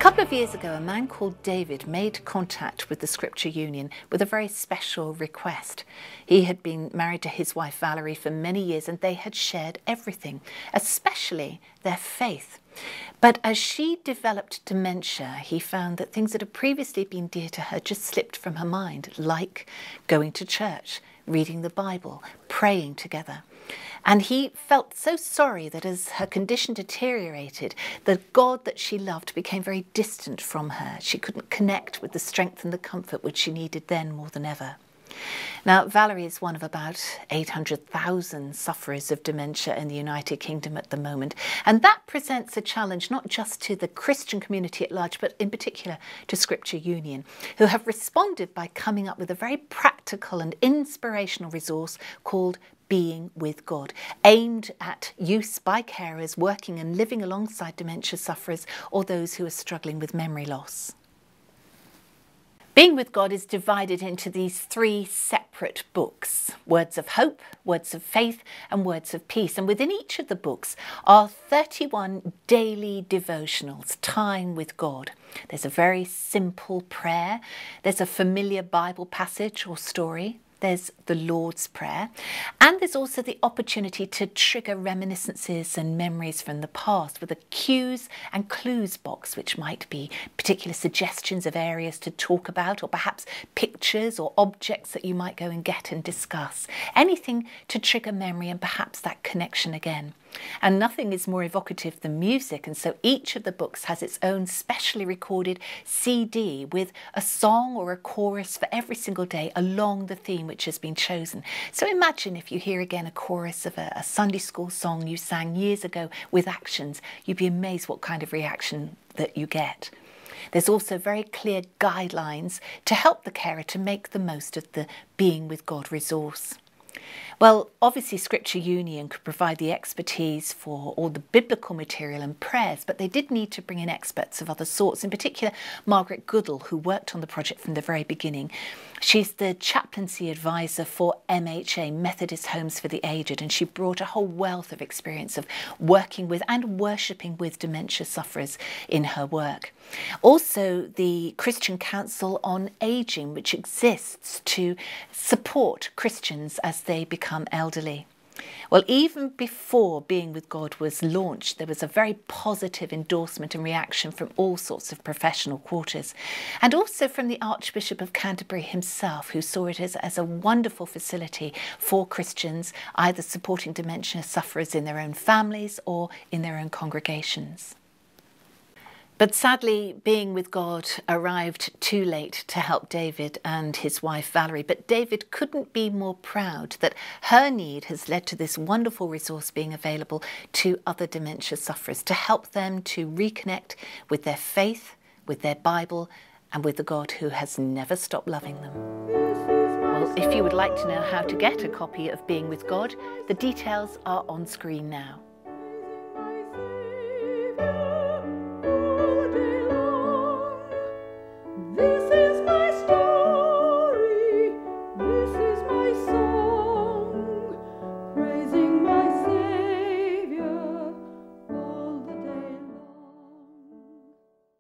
couple of years ago, a man called David made contact with the Scripture Union with a very special request. He had been married to his wife Valerie for many years, and they had shared everything, especially their faith. But as she developed dementia, he found that things that had previously been dear to her just slipped from her mind, like going to church, reading the Bible, praying together. And he felt so sorry that as her condition deteriorated, the God that she loved became very distant from her. She couldn't connect with the strength and the comfort which she needed then more than ever. Now, Valerie is one of about 800,000 sufferers of dementia in the United Kingdom at the moment. And that presents a challenge not just to the Christian community at large, but in particular to Scripture Union, who have responded by coming up with a very practical and inspirational resource called Being with God, aimed at use by carers working and living alongside dementia sufferers or those who are struggling with memory loss. Being with God is divided into these three separate books: Words of Hope, Words of Faith, and Words of Peace. And within each of the books are 31 daily devotionals, time with God. There's a very simple prayer. There's a familiar Bible passage or story. There's the Lord's Prayer, and there's also the opportunity to trigger reminiscences and memories from the past with a cues and clues box, which might be particular suggestions of areas to talk about, or perhaps pictures or objects that you might go and get and discuss. Anything to trigger memory and perhaps that connection again. And nothing is more evocative than music, and so each of the books has its own specially recorded CD with a song or a chorus for every single day along the theme which has been chosen. So imagine if you hear again a chorus of a Sunday school song you sang years ago with actions, you'd be amazed what kind of reaction that you get. There's also very clear guidelines to help the carer to make the most of the Being with God resource. Well, obviously Scripture Union could provide the expertise for all the biblical material and prayers, but they did need to bring in experts of other sorts, in particular Margaret Goodall, who worked on the project from the very beginning. She's the chaplaincy advisor for MHA, Methodist Homes for the Aged, and she brought a whole wealth of experience of working with and worshipping with dementia sufferers in her work. Also, the Christian Council on Aging, which exists to support Christians as they become elderly. Well, even before Being with God was launched, there was a very positive endorsement and reaction from all sorts of professional quarters, and also from the Archbishop of Canterbury himself, who saw it as a wonderful facility for Christians, either supporting dementia sufferers in their own families or in their own congregations. But sadly, Being with God arrived too late to help David and his wife Valerie. But David couldn't be more proud that her need has led to this wonderful resource being available to other dementia sufferers to help them to reconnect with their faith, with their Bible, and with the God who has never stopped loving them. Well, if you would like to know how to get a copy of Being with God, the details are on screen now.